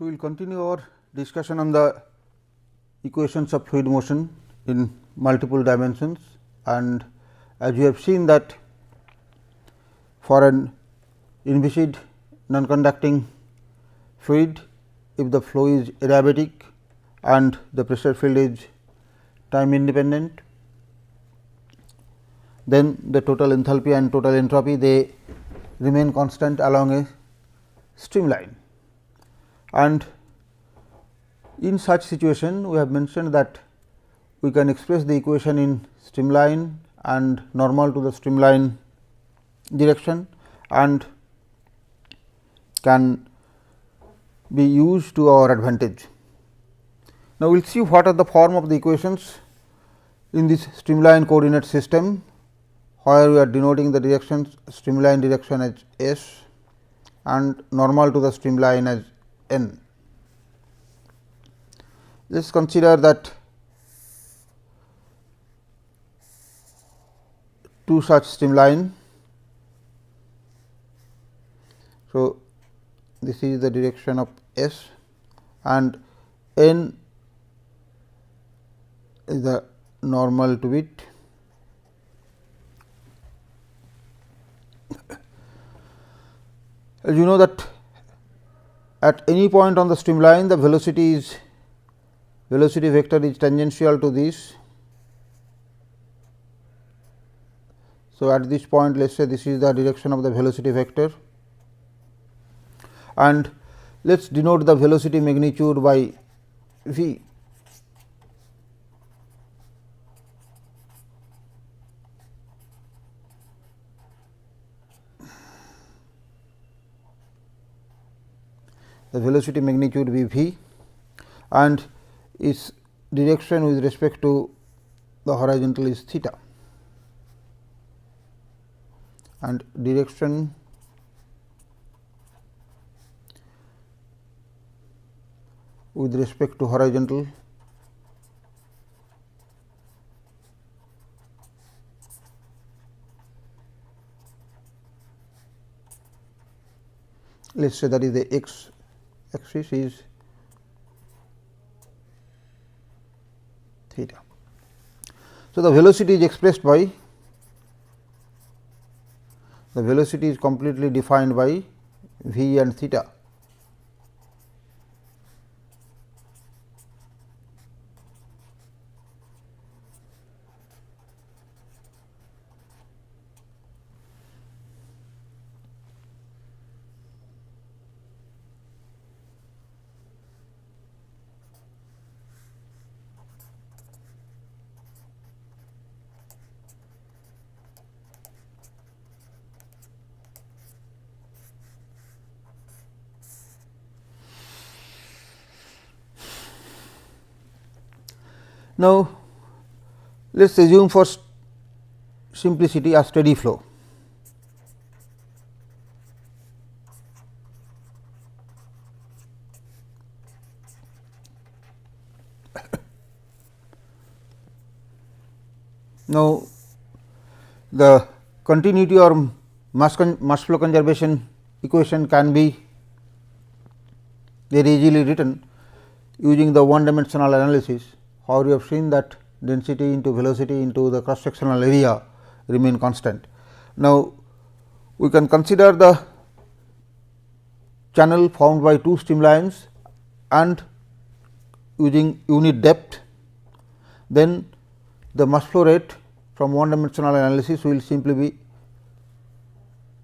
So, we will continue our discussion on the equations of fluid motion in multiple dimensions, and as you have seen that for an inviscid non conducting fluid, if the flow is adiabatic and the pressure field is time independent, then the total enthalpy and total entropy they remain constant along a streamline. And in such situation, we have mentioned that we can express the equation in streamline and normal to the streamline direction, and can be used to our advantage. Now, we will see what are the form of the equations in this streamline coordinate system, where we are denoting the directions streamline direction as S and normal to the streamline as N. Let us consider that two such streamline. So, this is the direction of S and N is the normal to it. As you know that at any point on the streamline, the velocity vector is tangential to this. So, at this point, let us say this is the direction of the velocity vector, and let us denote the velocity magnitude by v. The velocity magnitude be v, and its direction with respect to the horizontal is theta, and direction with respect to horizontal let us say that is the x axis is theta. So, the velocity is expressed by the velocity is completely defined by v and theta. Now, let us assume for simplicity a steady flow. Now, the continuity or mass flow conservation equation can be very easily written using the one dimensional analysis, or we have seen that density into velocity into the cross sectional area remain constant. Now, we can consider the channel formed by two streamlines and using unit depth, then the mass flow rate from one dimensional analysis will simply be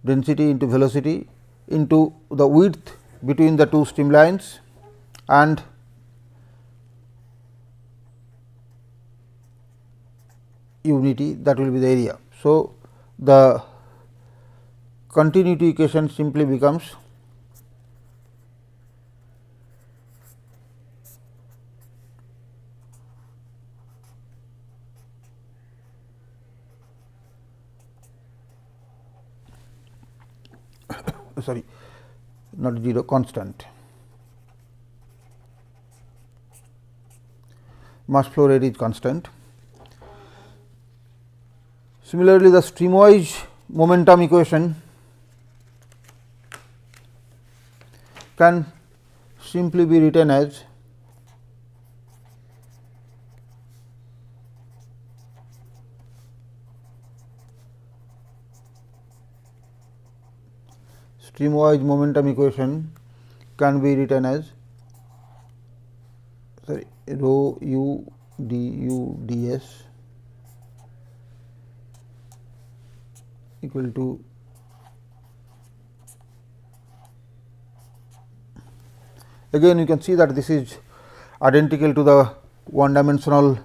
density into velocity into the width between the two streamlines and unity, that will be the area. So, the continuity equation simply becomes sorry, not 0, constant. Mass flow rate is constant. Similarly, the streamwise momentum equation can simply be written as streamwise momentum equation can be written as rho u du ds equal to again you can see that this is identical to the one dimensional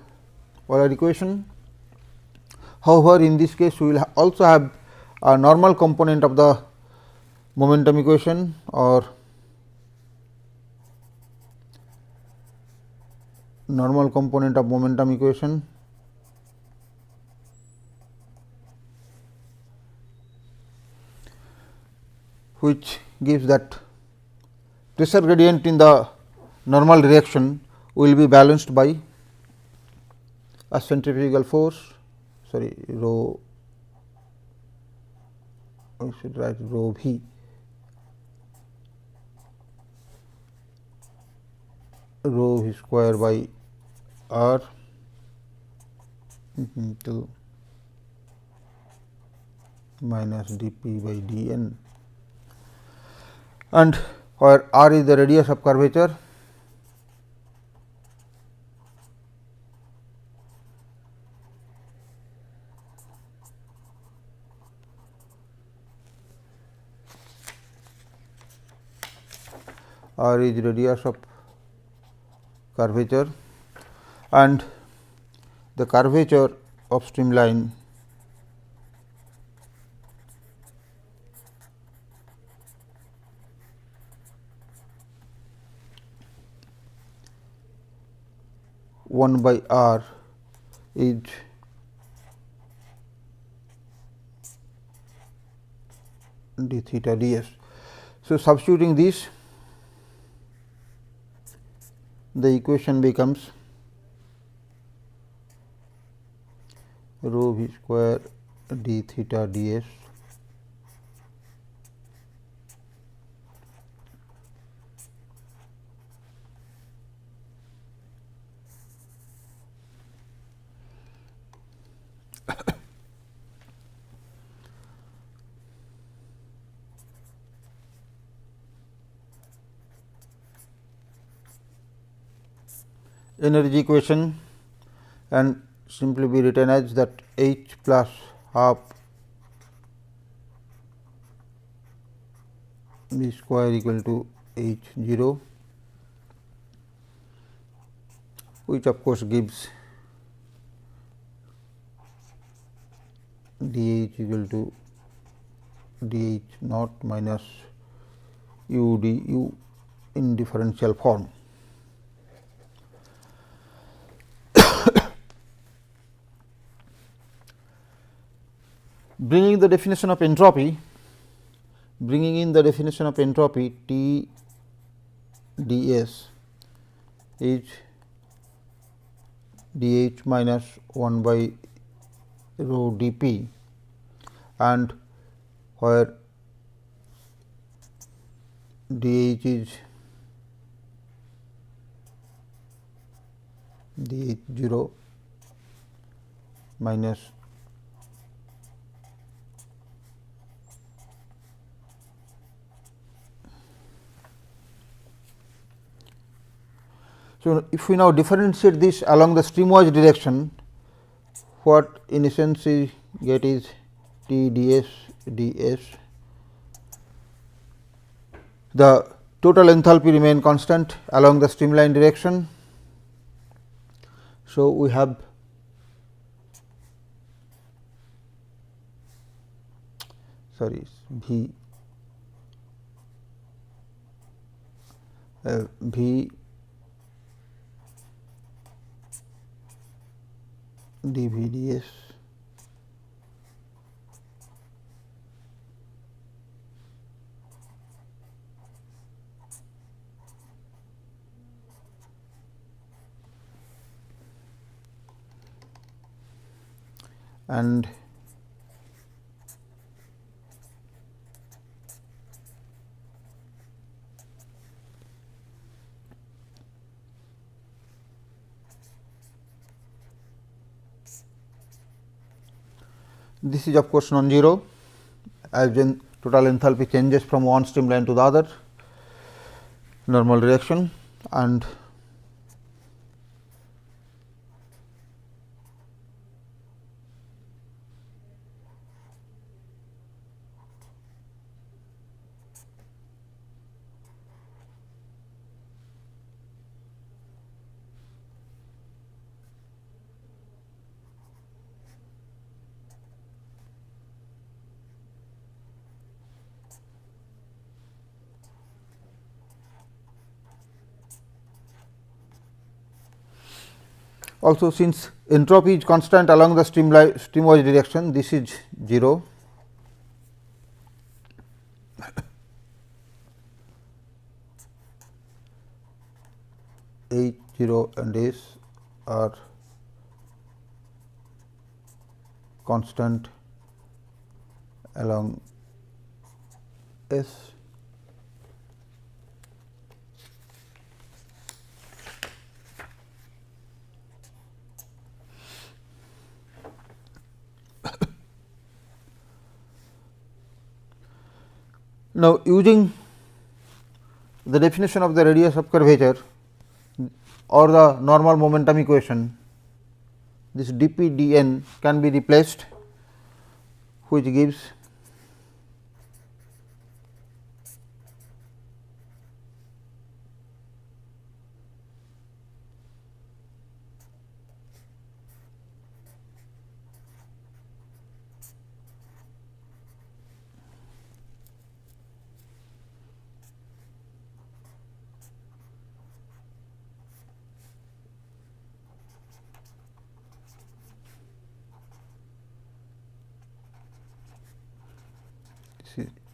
Euler equation. However, in this case we will also have a normal component of the momentum equation or normal component of momentum equation which gives that pressure gradient in the normal direction will be balanced by a centrifugal force rho, I should write rho v square by r into minus dp by dn, and where r is the radius of curvature. R is radius of curvature and the curvature of streamline one by r is d theta ds. So, substituting this, the equation becomes rho v square d theta ds energy equation and simply be written as that h plus half v square equal to h 0, which of course gives dh equal to dh naught minus u du in differential form. Bringing the definition of entropy, T ds is dh minus 1 by rho dp, and where dh is dh 0 minus So, if we now differentiate this along the streamwise direction, what in essence we get is T ds ds. The total enthalpy remain constant along the streamline direction. So, we have V dV ds and This is of course non-zero, as in total enthalpy changes from one streamline to the other normal direction, and also since entropy is constant along the streamwise direction, this is 0. H 0 and S are constant along S. Now, using the definition of the radius of curvature or the normal momentum equation, this dp dn can be replaced, which gives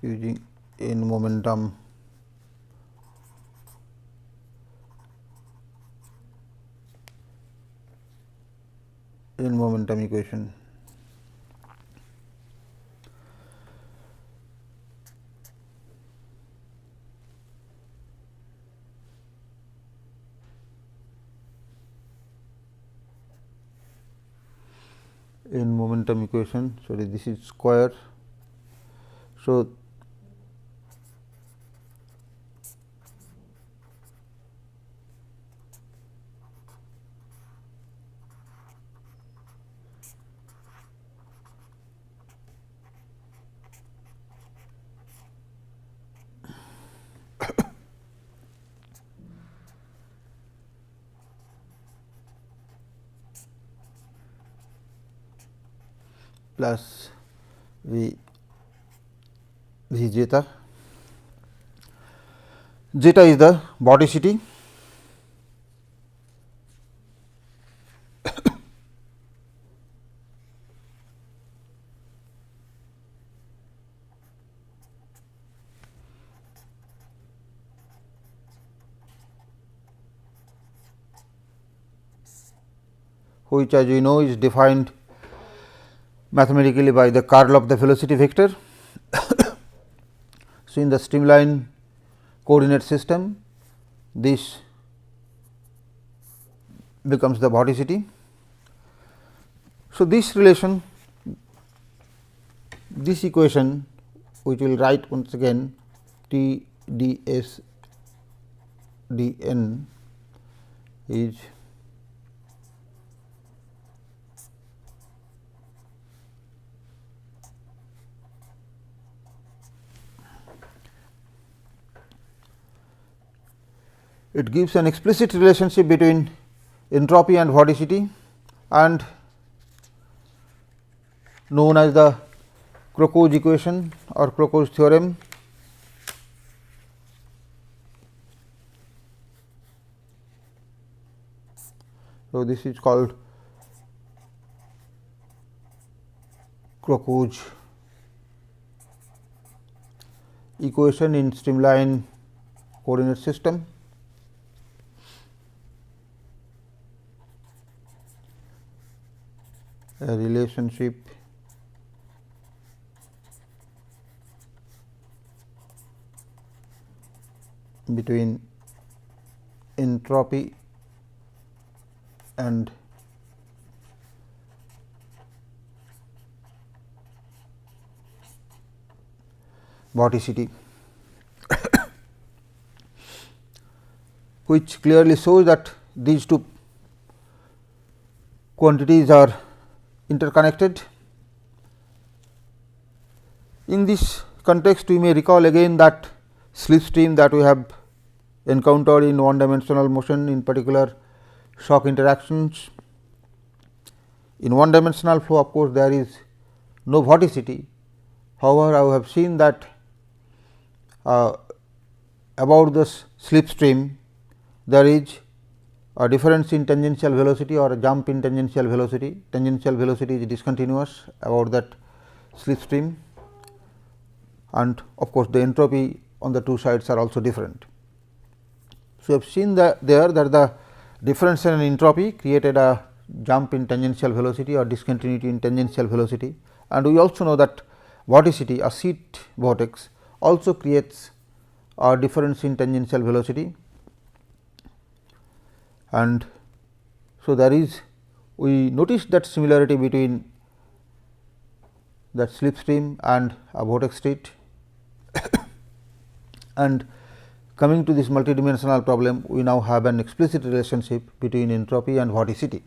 using in momentum equation. In momentum equation, sorry, this is square. So, plus V zeta. Zeta is the vorticity. Which, as we know, is defined mathematically by the curl of the velocity vector. So, in the streamline coordinate system, this becomes the vorticity. So, this relation, this equation, which we will write once again T d s d n is it gives an explicit relationship between entropy and vorticity, and known as the Crocco's equation or Crocco's theorem. So, this is called Crocco's equation in streamline coordinate system. A relationship between entropy and vorticity, which clearly shows that these two quantities are interconnected. In this context, we may recall again that slipstream that we have encountered in one dimensional motion, in particular shock interactions. In one dimensional flow, of course, there is no vorticity. However, I have seen that about this slipstream there is a difference in tangential velocity or a jump in tangential velocity. Tangential velocity is discontinuous about that slipstream, and of course, the entropy on the two sides are also different. So, we have seen that there that the difference in entropy created a jump in tangential velocity or discontinuity in tangential velocity, and we also know that vorticity, a seat vortex, also creates a difference in tangential velocity. And so, there is we noticed that similarity between that slipstream and a vortex state. And coming to this multidimensional problem, we now have an explicit relationship between entropy and vorticity.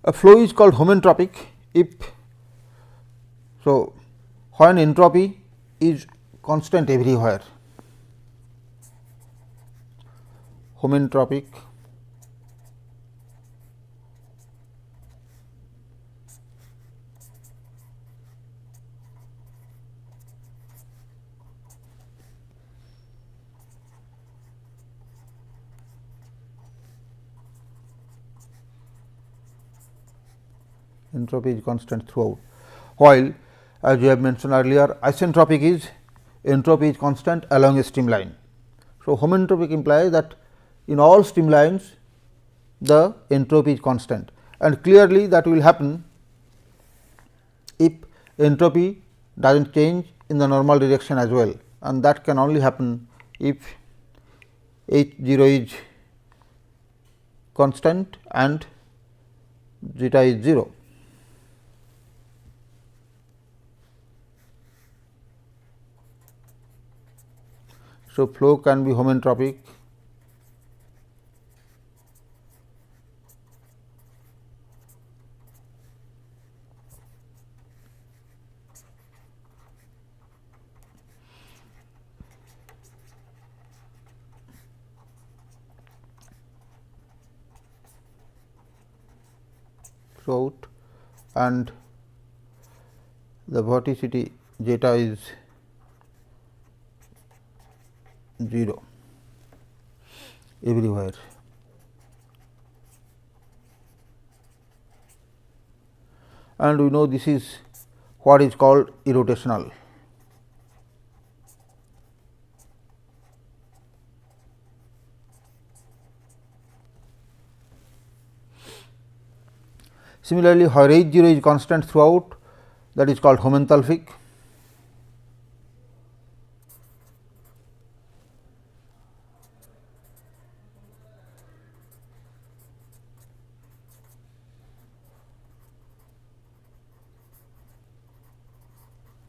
A flow is called homentropic if so when entropy is constant everywhere. Homentropic entropy is constant throughout, while as we have mentioned earlier, isentropic is entropy is constant along a streamline. So, homentropic implies that in all streamlines the entropy is constant, and clearly that will happen if entropy does not change in the normal direction as well, and that can only happen if H 0 is constant and zeta is 0. So, flow can be homentropic throughout, and the vorticity zeta is 0 everywhere. And we know this is what is called irrotational. Similarly, where H 0 is constant throughout, that is called homenthalpic.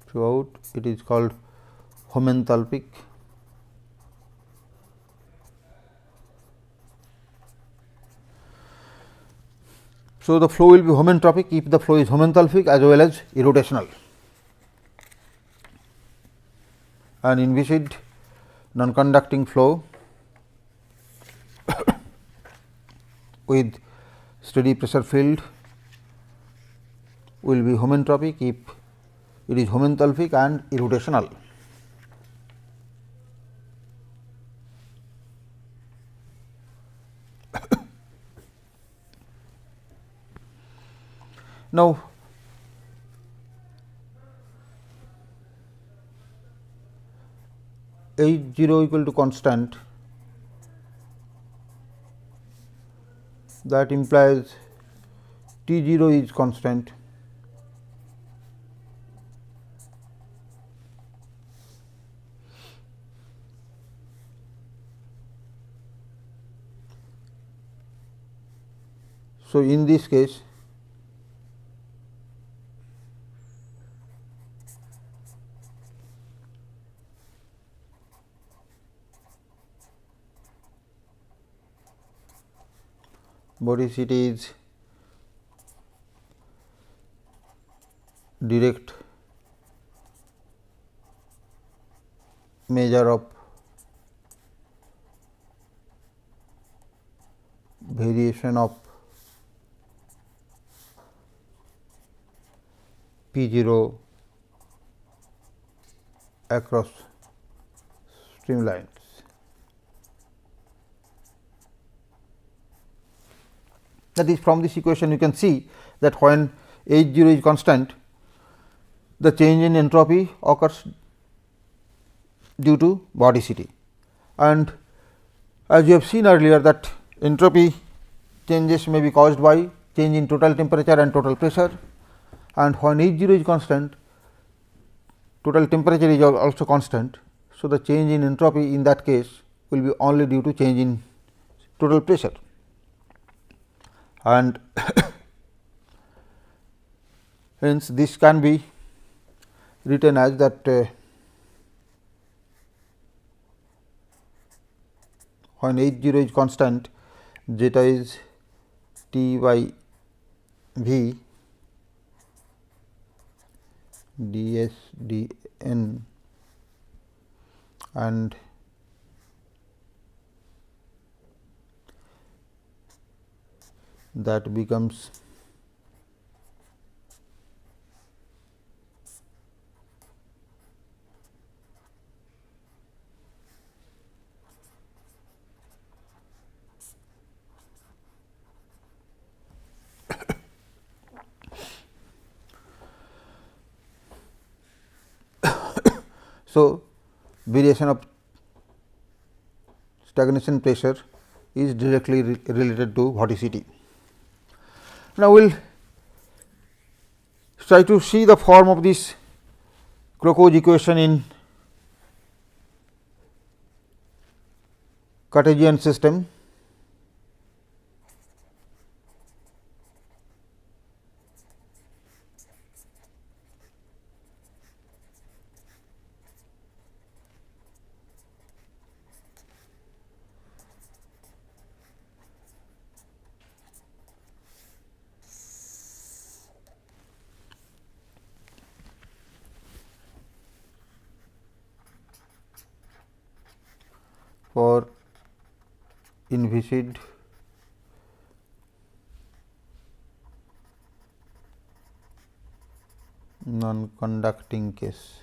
Throughout, it is called homenthalpic. So, the flow will be homentropic if the flow is homenthalpic as well as irrotational. An inviscid non-conducting flow with steady pressure field will be homentropic if it is homenthalpic and irrotational. Now, H 0 equal to constant, that implies T 0 is constant. So, in this case vorticity is direct measure of variation of P0 across streamlines. That is, from this equation you can see that when H 0 is constant, the change in entropy occurs due to vorticity, and as you have seen earlier that entropy changes may be caused by change in total temperature and total pressure, and when H 0 is constant, total temperature is also constant. So, the change in entropy in that case will be only due to change in total pressure, and hence this can be written as that when H 0 is constant, zeta is T by V ds dn, and that becomes so variation of stagnation pressure is directly related to vorticity. Now, we will try to see the form of this Crocco's equation in Cartesian system. For inviscid non-conducting case.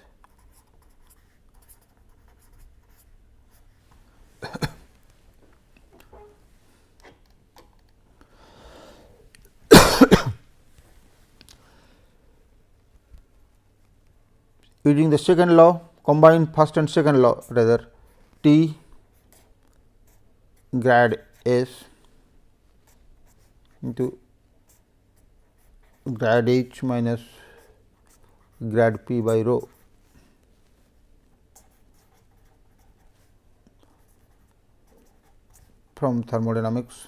Using the second law, combine first and second law, rather T grad S into grad H minus grad P by rho. From thermodynamics.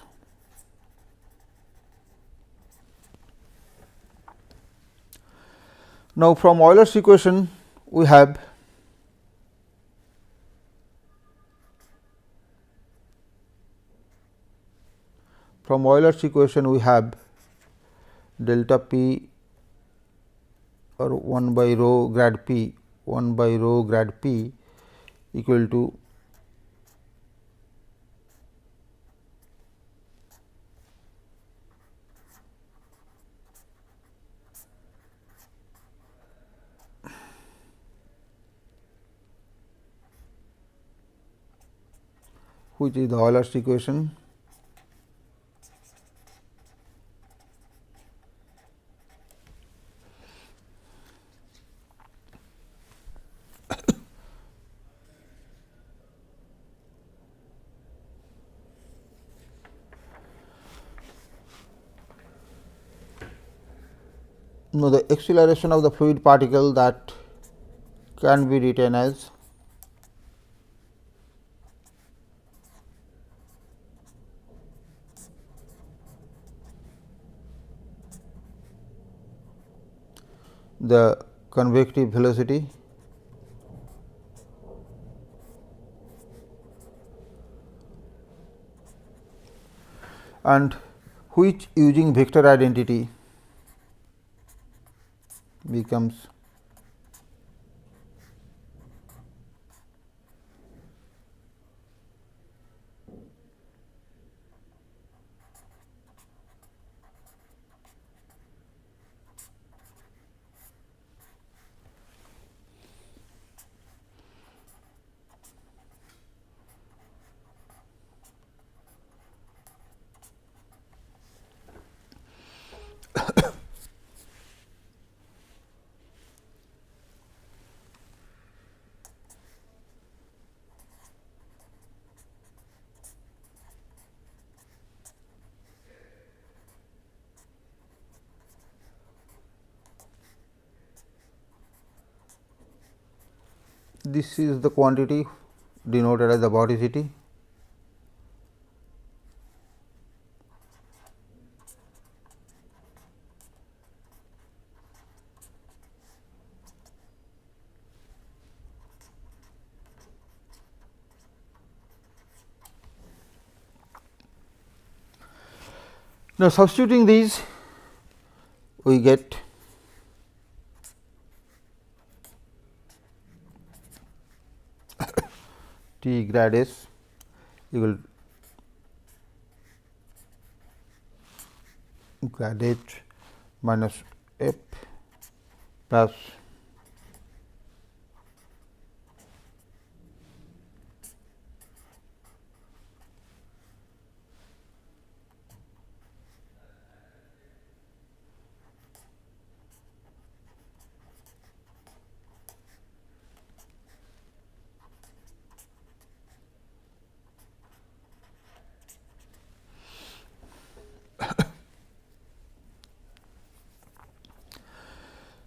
Now, from Euler's equation we have delta P or 1 by rho grad P equal to which is the Euler's equation. Now, the acceleration of the fluid particle that can be written as the convective velocity and which using vector identity becomes this is the quantity denoted as the vorticity. Now, substituting these, we get T grad S equal grad H minus F plus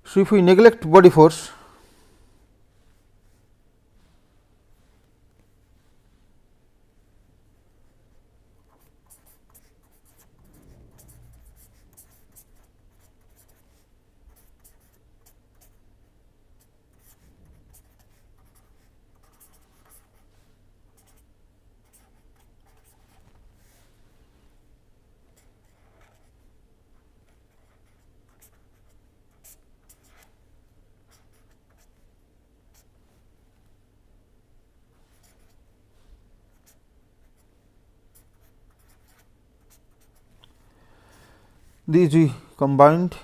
so, if we neglect body force, these we combined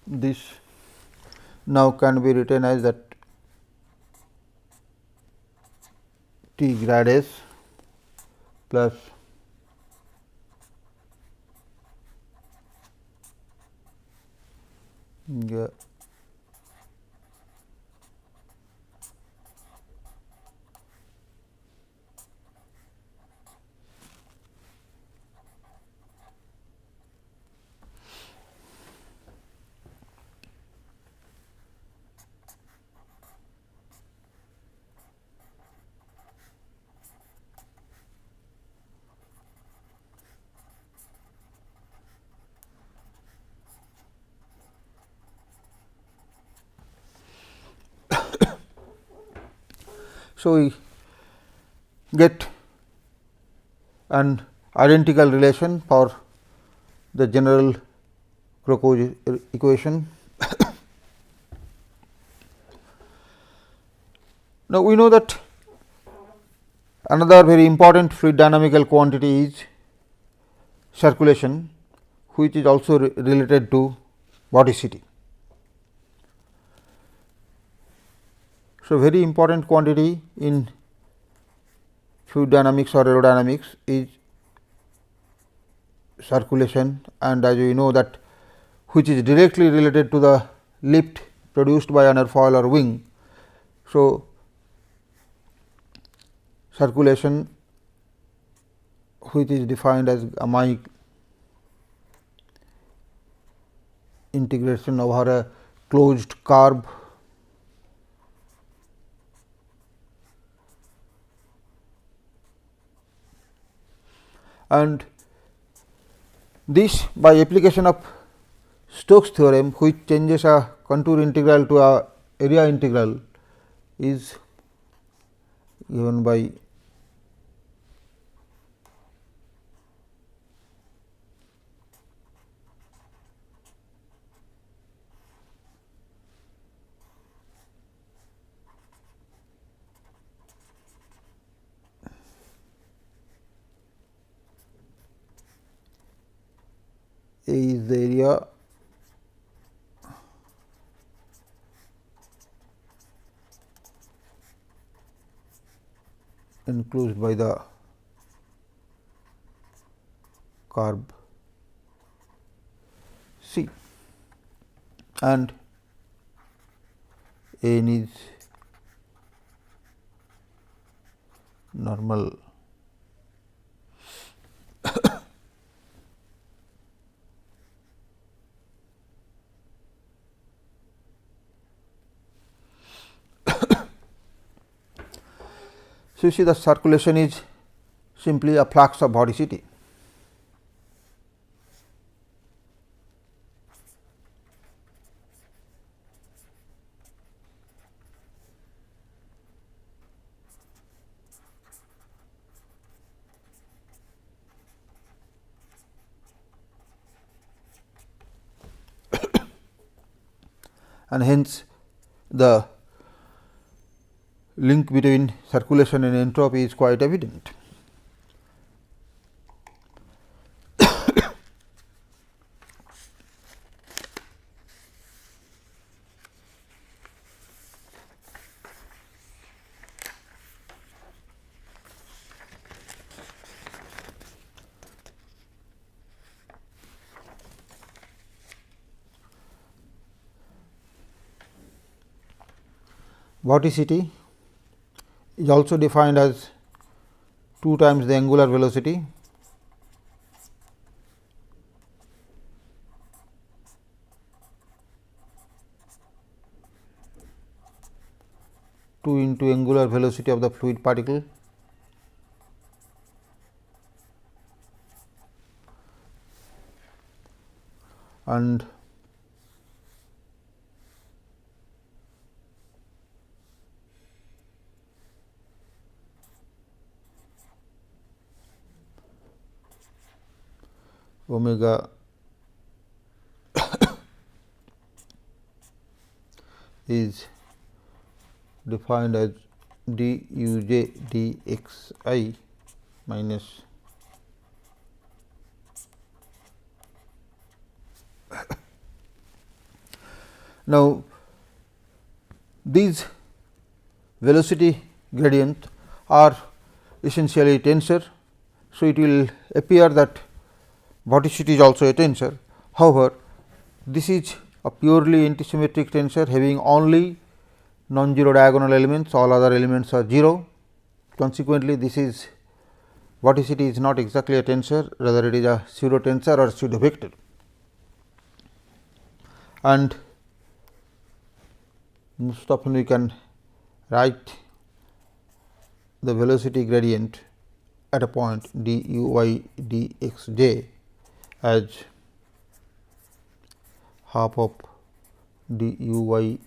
this now can be written as that T grad S plus so, we get an identical relation for the general Crocco equation. Now, we know that another very important fluid dynamical quantity is circulation, which is also related to vorticity. So, very important quantity in fluid dynamics or aerodynamics is circulation, and as we know that which is directly related to the lift produced by an airfoil or wing. So, circulation which is defined as gamma integration over a closed curve and this by application of Stokes theorem, which changes a contour integral to a area integral, is given by A is the area enclosed by the curve C and N is normal So, you see the circulation is simply a flux of vorticity. And hence, the link between circulation and entropy is quite evident. Vorticity is also defined as 2 times the angular velocity into angular velocity of the fluid particle and omega is defined as duj dxi minus now these velocity gradient are essentially tensor. So, it will appear that vorticity is also a tensor. However, this is a purely antisymmetric tensor having only non-zero diagonal elements, all other elements are 0. Consequently, this is vorticity is not exactly a tensor, rather it is a pseudo tensor or pseudo vector. And most often we can write the velocity gradient at a point d u y d x j as half of d u y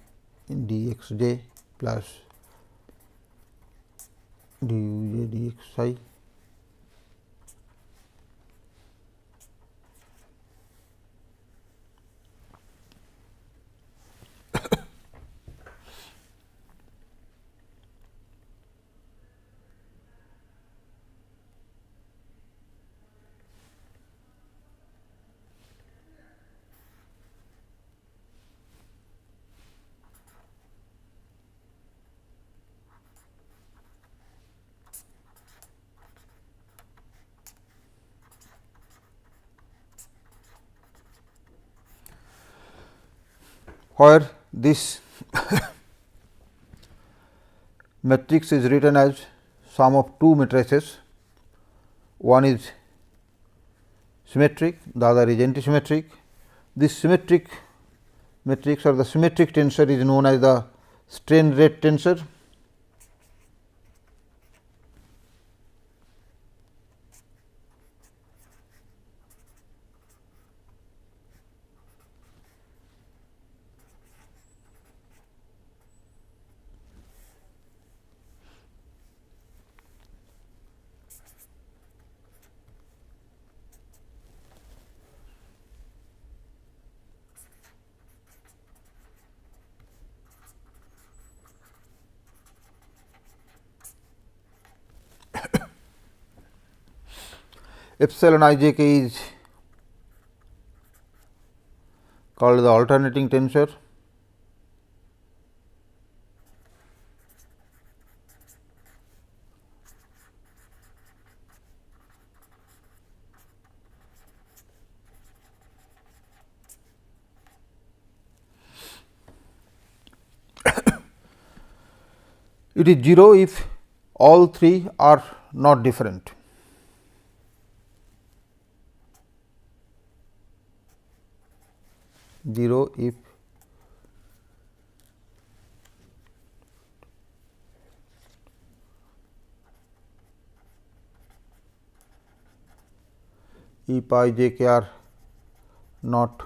d x j plus d u j d x I. Where this matrix is written as sum of two matrices, one is symmetric, the other is antisymmetric. This symmetric matrix or the symmetric tensor is known as the strain rate tensor. Epsilon I j k is called the alternating tensor. It is 0 if all three are not different. If I j k are not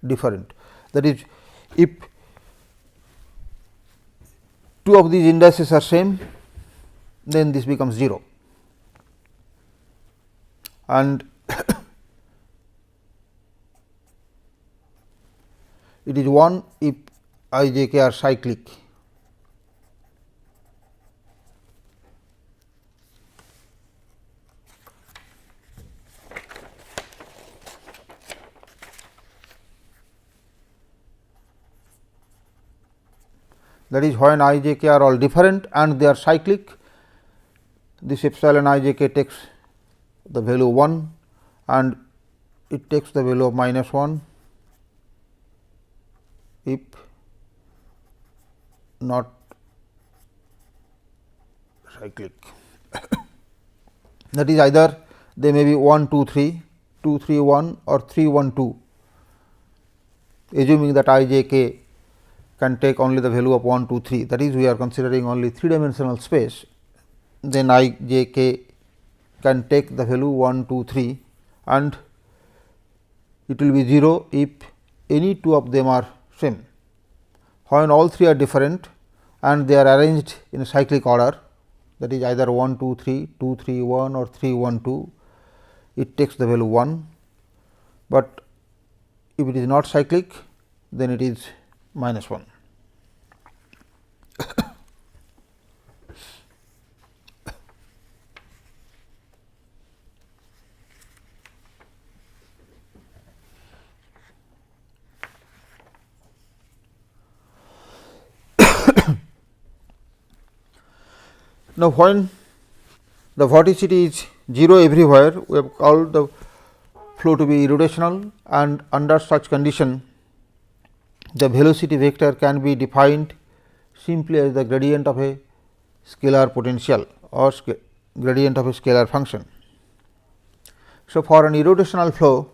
different, that is, if two of these indices are same, then this becomes 0, and it is 1 if I j k are cyclic. That is, when I j k are all different and they are cyclic, this epsilon I j k takes the value 1 and it takes the value of -1 if not cyclic. That is, either they may be 1 2 3, 2 3 1 or 3 1 2, assuming that I j k can take only the value of 1 2 3, that is, we are considering only 3 dimensional space, then I j k can take the value 1 2 3 and it will be 0 if any two of them are same. When all three are different and they are arranged in a cyclic order, that is either 1 2 3, 2 3 1 or 3 1 2, it takes the value 1, but if it is not cyclic, then it is -1. Now, when the vorticity is 0 everywhere, we have called the flow to be irrotational, and under such condition the velocity vector can be defined simply as the gradient of a scalar potential or gradient of a scalar function. So, for an irrotational flow,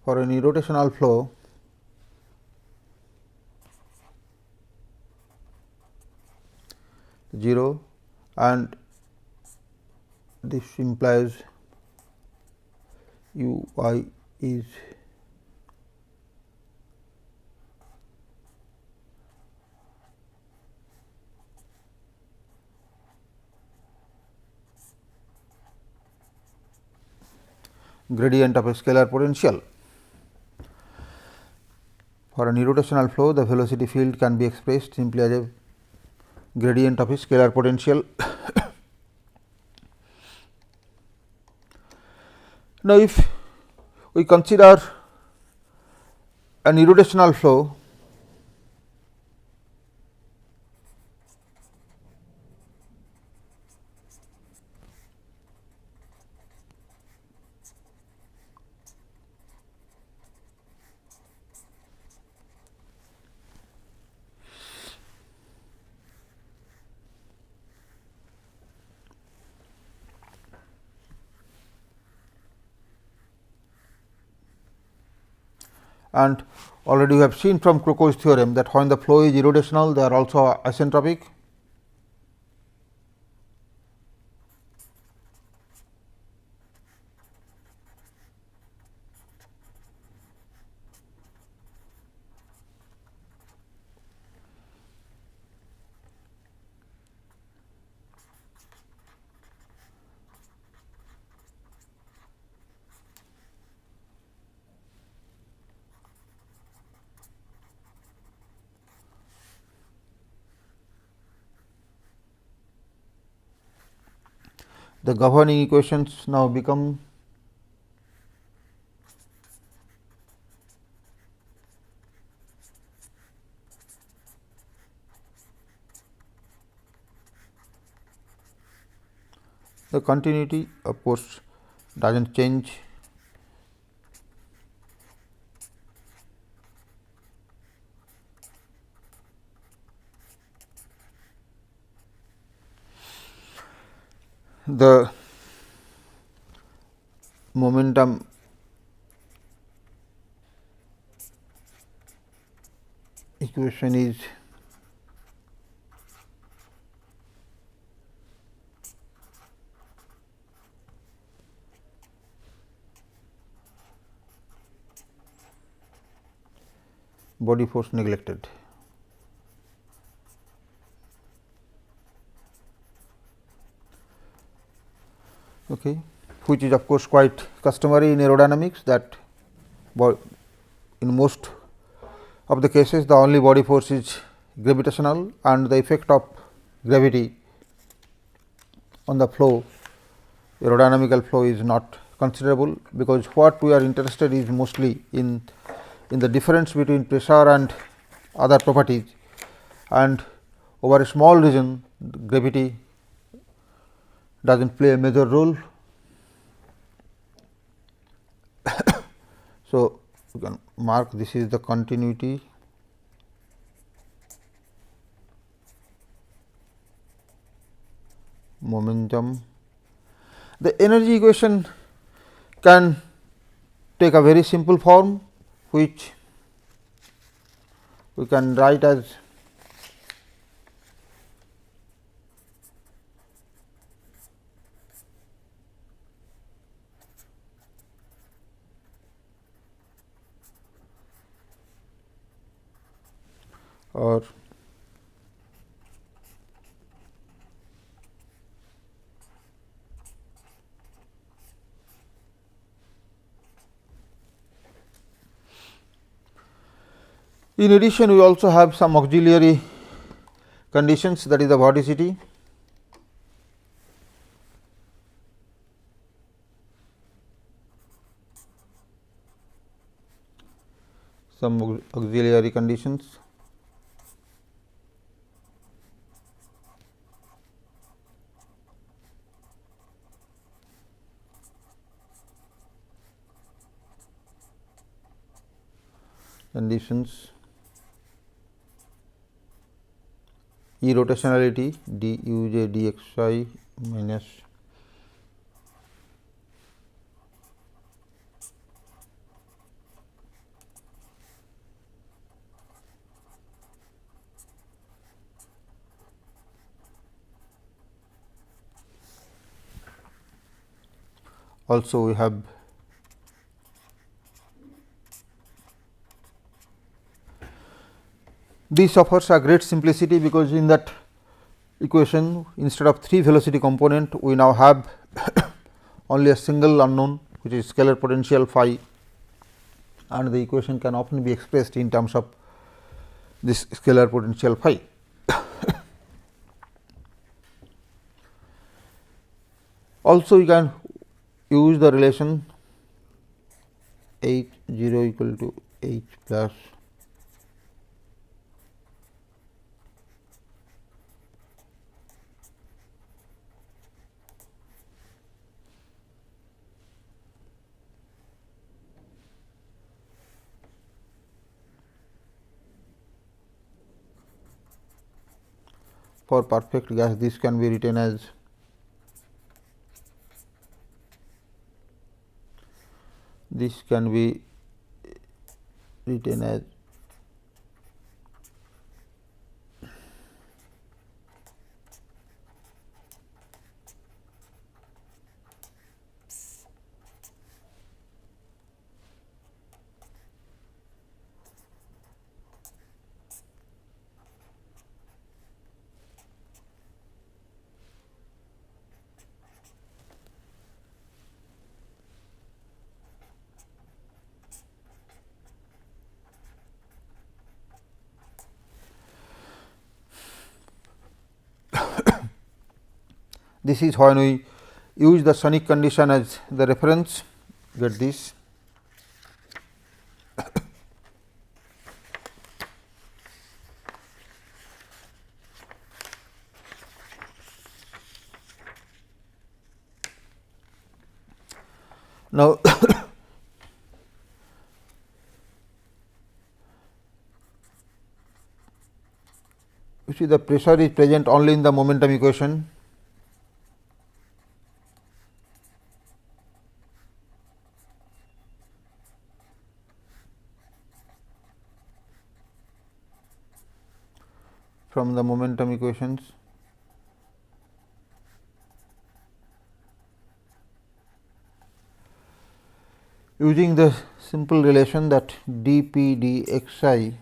for an irrotational flow, zero, and this implies u I is gradient of a scalar potential. For an irrotational flow, the velocity field can be expressed simply as a gradient of a scalar potential. Now, if we consider an irrotational flow and already we have seen from Crocco's theorem that when the flow is irrotational, they are also isentropic. The governing equations now become the continuity, of course, does not change. The momentum equation is body force neglected. Okay, which is of course quite customary in aerodynamics, that in most of the cases the only body force is gravitational and the effect of gravity on the flow, aerodynamical flow, is not considerable, because what we are interested is mostly in the difference between pressure and other properties, and over a small region gravity does not play a major role. So, you can mark this is the continuity momentum. The energy equation can take a very simple form, which we can write as or in addition we also have some auxiliary conditions, that is the vorticity. Some auxiliary conditions. Irrotationality duj dxi minus also we have this offers a great simplicity, because in that equation instead of 3 velocity component we now have only a single unknown, which is scalar potential phi, and the equation can often be expressed in terms of this scalar potential phi. Also, you can use the relation H 0 equal to H plus for perfect gas. This can be written as this is when we use the sonic condition as the reference, get this. Now, you see the pressure is present only in the momentum equation. From the momentum equations, using the simple relation that dP dxi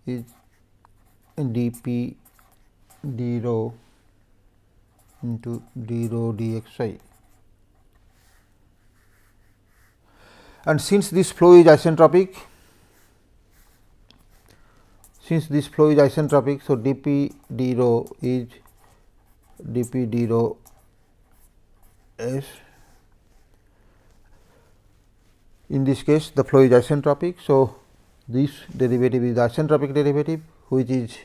is dP d rho into d rho dxi, and since this flow is isentropic, so dP d rho is dP d rho s. In this case, the flow is isentropic. So, this derivative is the isentropic derivative, which is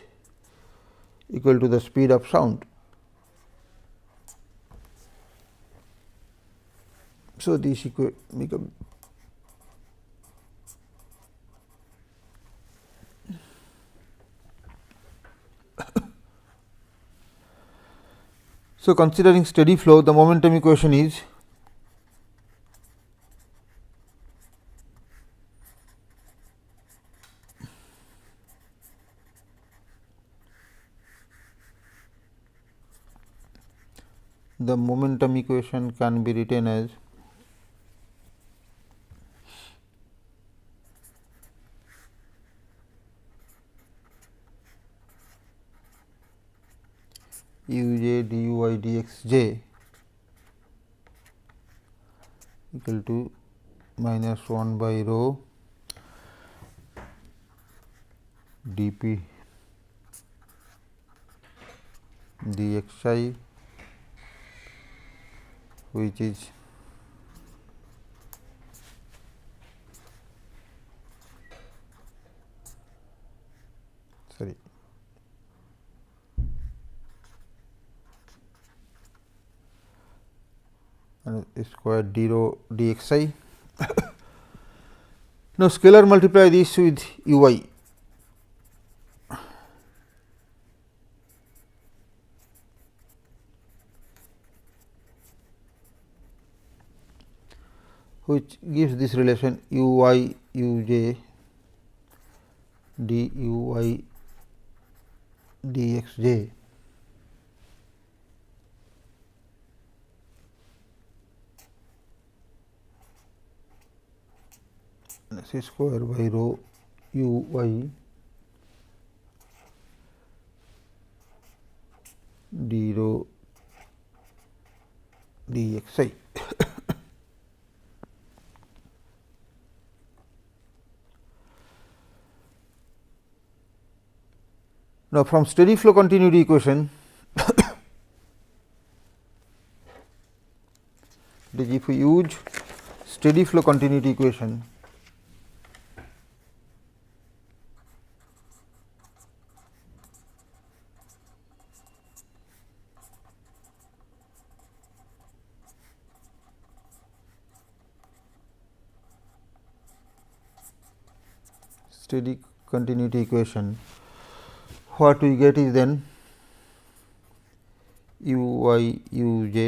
equal to the speed of sound. So, this become so, considering steady flow, the momentum equation is can be written as u j du dx j equal to minus 1 by rho dP dxi, which is square d rho dxi. Now, scalar multiply this with ui. Which gives this relation ui uj dui dxj. C square by rho ui d rho dxi. Now, from steady flow continuity equation, if we use steady flow continuity equation steady continuity equation, what we get is then u y u j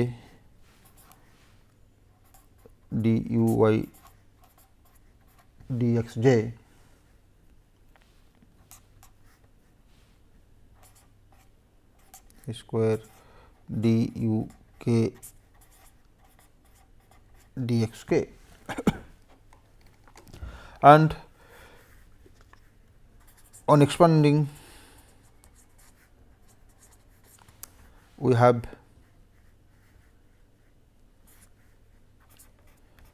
d u y d x j square d u k d x k and on expanding we have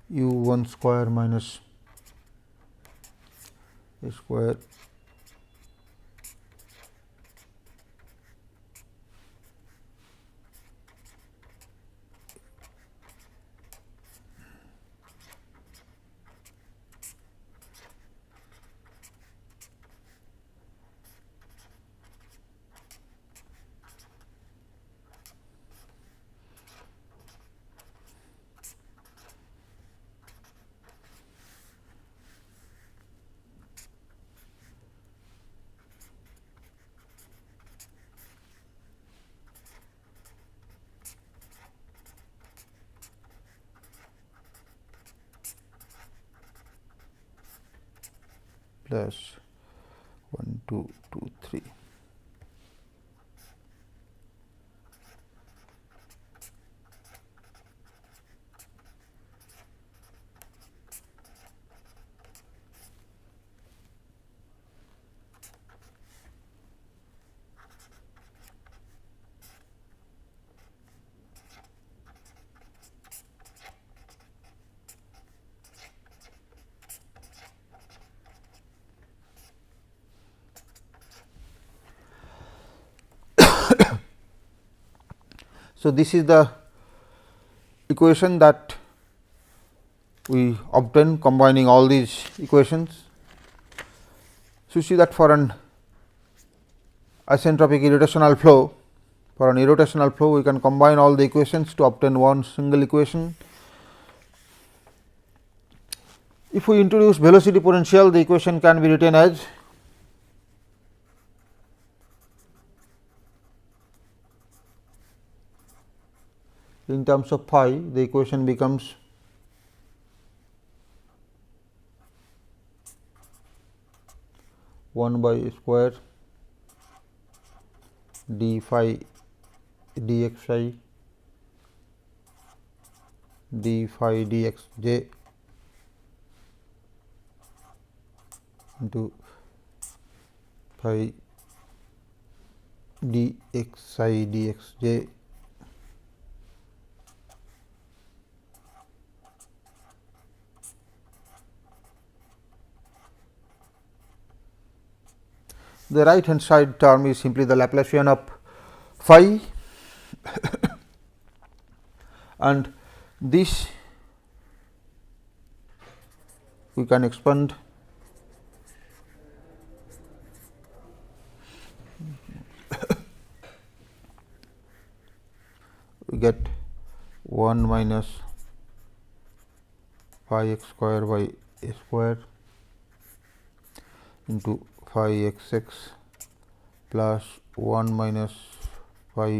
u 1 square minus a square plus 1 2 2 3. So, this is the equation that we obtain combining all these equations. So, you see that for an isentropic irrotational flow, we can combine all the equations to obtain one single equation. If we introduce velocity potential, the equation can be written as in terms of phi, the equation becomes one by square d phi dx I d phi dx j into phi dx I dx j the right hand side term is simply the Laplacian of phi and this we can expand we get 1 minus phi x square by a square into phi x x plus 1 minus phi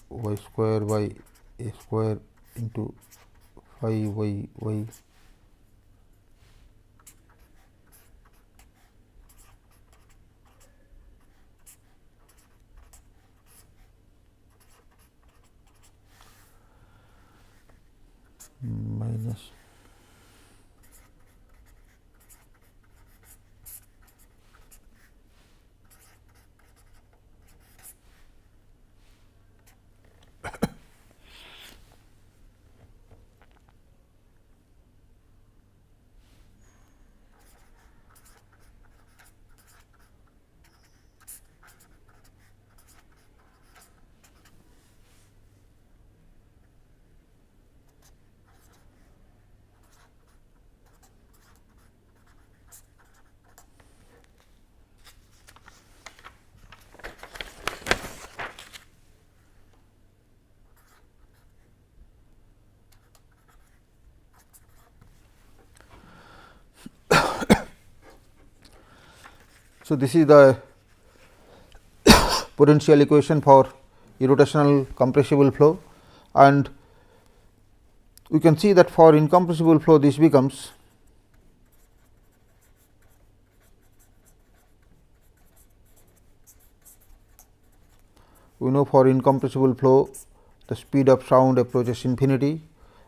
y square by a square into phi y y minus So, this is the potential equation for irrotational compressible flow, and we can see that for incompressible flow this becomes we know for incompressible flow the speed of sound approaches infinity,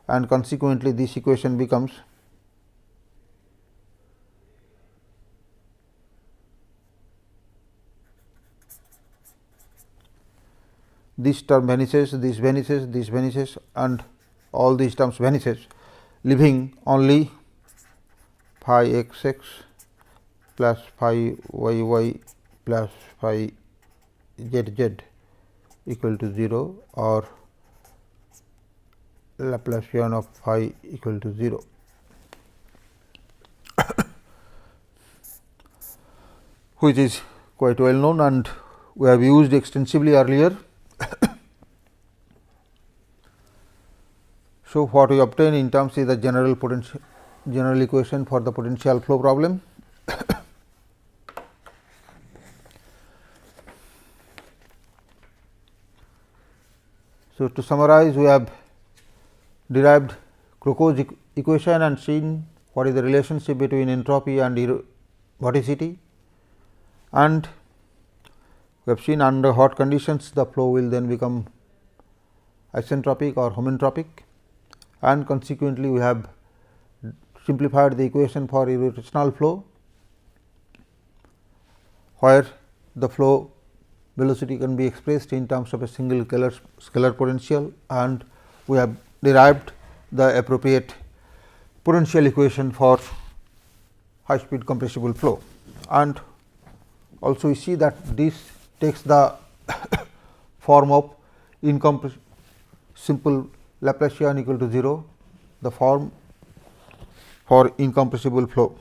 and consequently this equation becomes this term vanishes, this vanishes, this vanishes, and all these terms vanishes, leaving only phi x x plus phi y y plus phi z z equal to 0, or Laplacian of phi equal to 0. Which is quite well known and we have used extensively earlier. So, what we obtain in terms is the general equation for the potential flow problem. So, to summarize, we have derived Crocco's equation and seen what is the relationship between entropy and vorticity, and we have seen under hot conditions the flow will then become isentropic or homentropic, and consequently we have simplified the equation for irrotational flow, where the flow velocity can be expressed in terms of a single scalar potential, and we have derived the appropriate potential equation for high speed compressible flow. And also we see that this takes the form of simple Laplacian equal to 0, the form for incompressible flow.